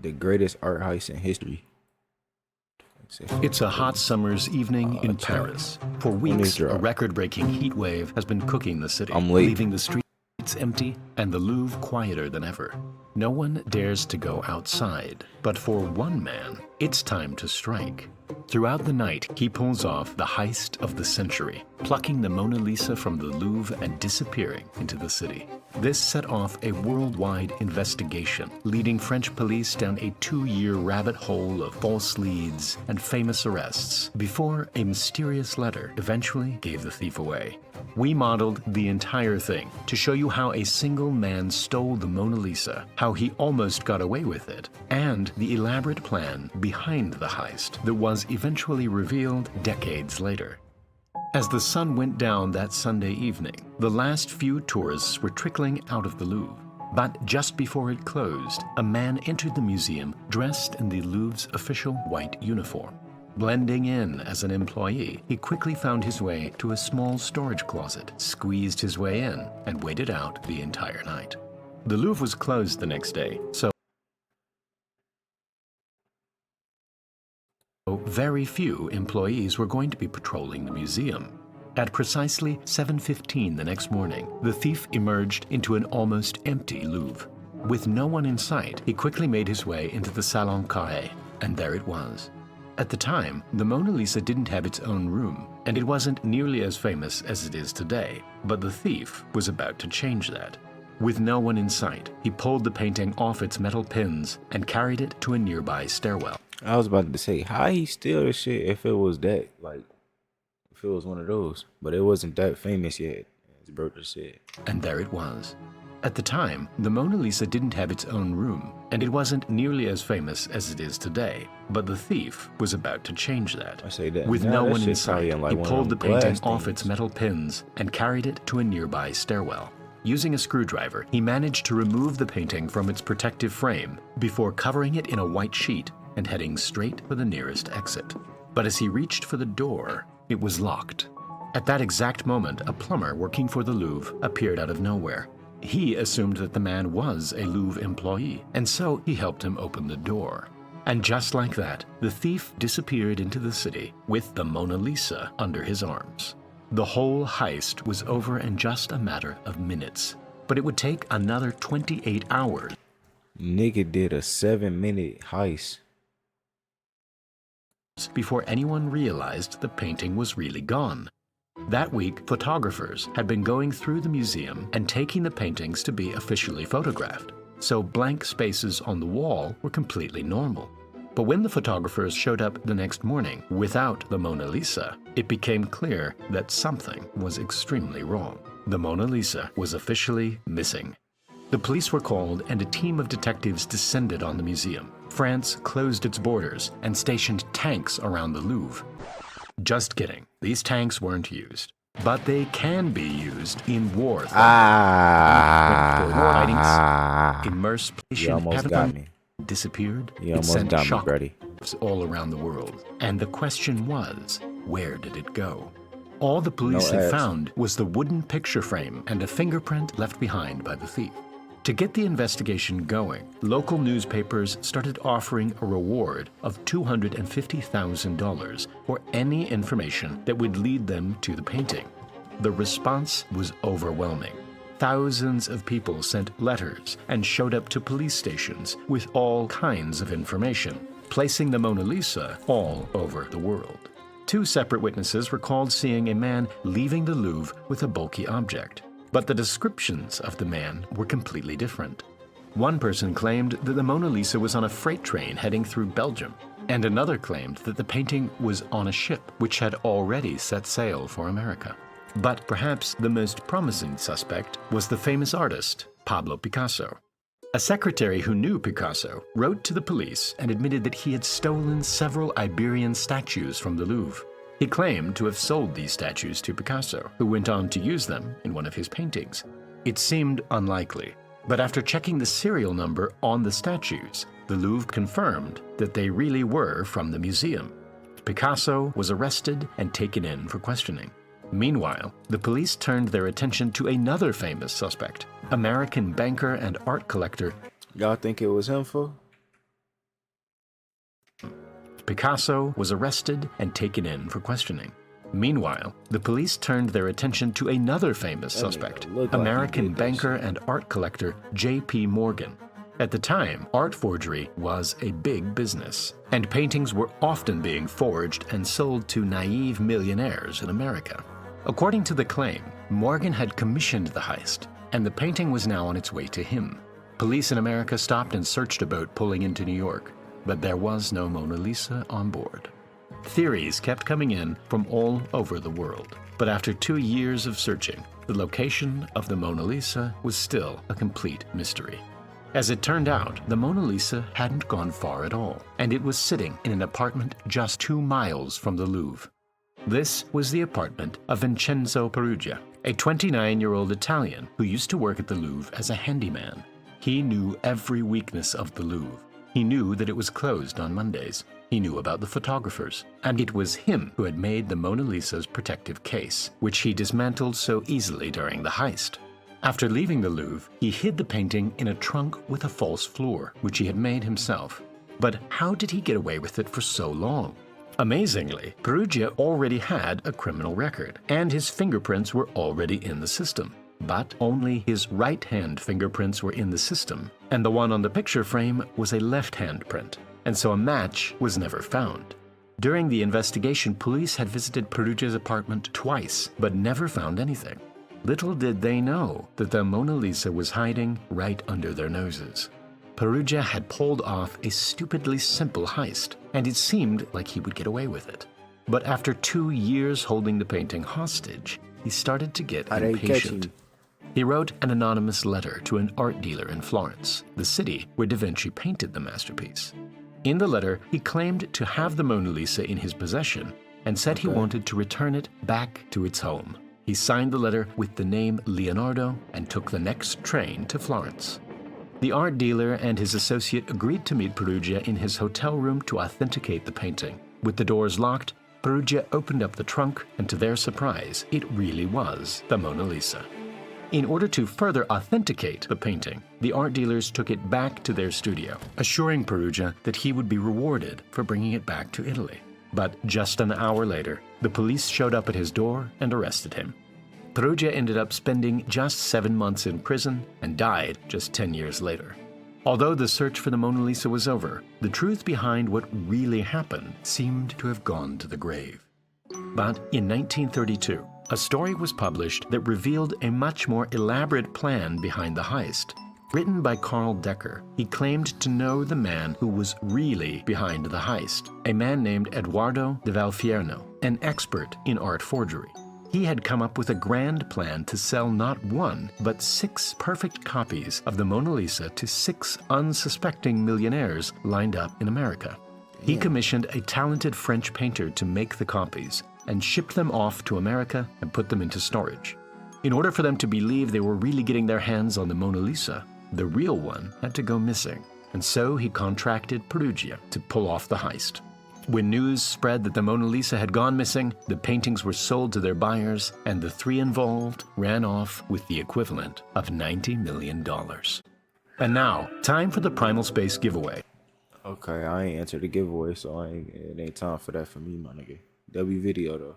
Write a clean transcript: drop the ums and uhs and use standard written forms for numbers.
The greatest art heist in history. It's a hot summer's evening in Paris. For weeks, a record-breaking heat wave has been cooking the city, leaving the streets empty and the Louvre quieter than ever. No one dares to go outside, but for one man, it's time to strike. Throughout the night, he pulls off the heist of the century, plucking the Mona Lisa from the Louvre and disappearing into the city. This set off a worldwide investigation, leading French police down a 2-year rabbit hole of false leads and famous arrests, before a mysterious letter eventually gave the thief away. We modeled the entire thing to show you how a single man stole the Mona Lisa, how he almost got away with it, and the elaborate plan behind the heist that was eventually revealed decades later. As the sun went down that Sunday evening, the last few tourists were trickling out of the Louvre. But just before it closed, a man entered the museum dressed in the Louvre's official white uniform. Blending in as an employee, he quickly found his way to a small storage closet, squeezed his way in, and waited out the entire night. The Louvre was closed the next day, so very few employees were going to be patrolling the museum. At precisely 7:15 the next morning, the thief emerged into an almost empty Louvre. With no one in sight, he quickly made his way into the Salon Carré, and there it was. At the time, the Mona Lisa didn't have its own room, and it wasn't nearly as famous as it is today, but the thief was about to change that. With no one in sight, he pulled the painting off its metal pins and carried it to a nearby stairwell. I was about to say, how he steal the shit if it was that, like, if it was one of those, but it wasn't that famous yet, as bro just said. And there it was. At the time, the Mona Lisa didn't have its own room, and it wasn't nearly as famous as it is today, but the thief was about to change that. I say that. With no one in sight, like he pulled the painting off its metal pins and carried it to a nearby stairwell. Using a screwdriver, he managed to remove the painting from its protective frame before covering it in a white sheet and heading straight for the nearest exit. But as he reached for the door, it was locked. At that exact moment, a plumber working for the Louvre appeared out of nowhere. He assumed that the man was a Louvre employee, and so he helped him open the door. And just like that, the thief disappeared into the city with the Mona Lisa under his arms. The whole heist was over in just a matter of minutes, but it would take another 28 hours. Nigga did a 7-minute heist Before anyone realized the painting was really gone. That week, photographers had been going through the museum and taking the paintings to be officially photographed, so blank spaces on the wall were completely normal. But when the photographers showed up the next morning without the Mona Lisa, it became clear that something was extremely wrong. The Mona Lisa was officially missing. The police were called and a team of detectives descended on the museum. France closed its borders and stationed tanks around the Louvre. Just kidding, these tanks weren't used. But they can be used in war. Immersed patient disappeared. It sent shock waves all around the world. And the question was, where did it go? All the police had found was the wooden picture frame and a fingerprint left behind by the thief. To get the investigation going, local newspapers started offering a reward of $250,000 for any information that would lead them to the painting. The response was overwhelming. Thousands of people sent letters and showed up to police stations with all kinds of information, placing the Mona Lisa all over the world. 2 separate witnesses recalled seeing a man leaving the Louvre with a bulky object. But the descriptions of the man were completely different. One person claimed that the Mona Lisa was on a freight train heading through Belgium, and another claimed that the painting was on a ship which had already set sail for America. But perhaps the most promising suspect was the famous artist, Pablo Picasso. A secretary who knew Picasso wrote to the police and admitted that he had stolen several Iberian statues from the Louvre. He claimed to have sold these statues to Picasso, who went on to use them in one of his paintings. It seemed unlikely, but after checking the serial number on the statues, the Louvre confirmed that they really were from the museum. Picasso was arrested and taken in for questioning. Meanwhile, the police turned their attention to another famous suspect, American banker and art collector. Y'all think it was him, fool? Picasso was arrested and taken in for questioning. Meanwhile, the police turned their attention to another famous suspect, American banker and art collector J.P. Morgan. At the time, art forgery was a big business, and paintings were often being forged and sold to naive millionaires in America. According to the claim, Morgan had commissioned the heist, and the painting was now on its way to him. Police in America stopped and searched a boat pulling into New York, but there was no Mona Lisa on board. Theories kept coming in from all over the world, but after 2 years of searching, the location of the Mona Lisa was still a complete mystery. As it turned out, the Mona Lisa hadn't gone far at all, and it was sitting in an apartment just 2 miles from the Louvre. This was the apartment of Vincenzo Peruggia, a 29-year-old Italian who used to work at the Louvre as a handyman. He knew every weakness of the Louvre. He knew that it was closed on Mondays. He knew about the photographers, and it was him who had made the Mona Lisa's protective case, which he dismantled so easily during the heist. After leaving the Louvre, he hid the painting in a trunk with a false floor, which he had made himself. But how did he get away with it for so long? Amazingly, Peruggia already had a criminal record, and his fingerprints were already in the system. But only his right-hand fingerprints were in the system, and the one on the picture frame was a left-hand print, and so a match was never found. During the investigation, police had visited Peruggia's apartment twice, but never found anything. Little did they know that the Mona Lisa was hiding right under their noses. Peruggia had pulled off a stupidly simple heist, and it seemed like he would get away with it. But after 2 years holding the painting hostage, he started to get impatient. He wrote an anonymous letter to an art dealer in Florence, the city where Da Vinci painted the masterpiece. In the letter, he claimed to have the Mona Lisa in his possession and said he wanted to return it back to its home. He signed the letter with the name Leonardo and took the next train to Florence. The art dealer and his associate agreed to meet Peruggia in his hotel room to authenticate the painting. With the doors locked, Peruggia opened up the trunk, and to their surprise, it really was the Mona Lisa. In order to further authenticate the painting, the art dealers took it back to their studio, assuring Peruggia that he would be rewarded for bringing it back to Italy. But just an hour later, the police showed up at his door and arrested him. Peruggia ended up spending just 7 months in prison and died just 10 years later. Although the search for the Mona Lisa was over, the truth behind what really happened seemed to have gone to the grave. But in 1932, a story was published that revealed a much more elaborate plan behind the heist. Written by Carl Decker, he claimed to know the man who was really behind the heist, a man named Edoardo de Valfierno, an expert in art forgery. He had come up with a grand plan to sell not 1, but 6 perfect copies of the Mona Lisa to 6 unsuspecting millionaires lined up in America. He commissioned a talented French painter to make the copies and shipped them off to America and put them into storage. In order for them to believe they were really getting their hands on the Mona Lisa, the real one had to go missing, and so he contracted Peruggia to pull off the heist. When news spread that the Mona Lisa had gone missing, the paintings were sold to their buyers, and the 3 involved ran off with the equivalent of $90 million. And now, time for the Primal Space giveaway. Okay, I ain't answered the giveaway, so it ain't time for that for me, my nigga. W video, though.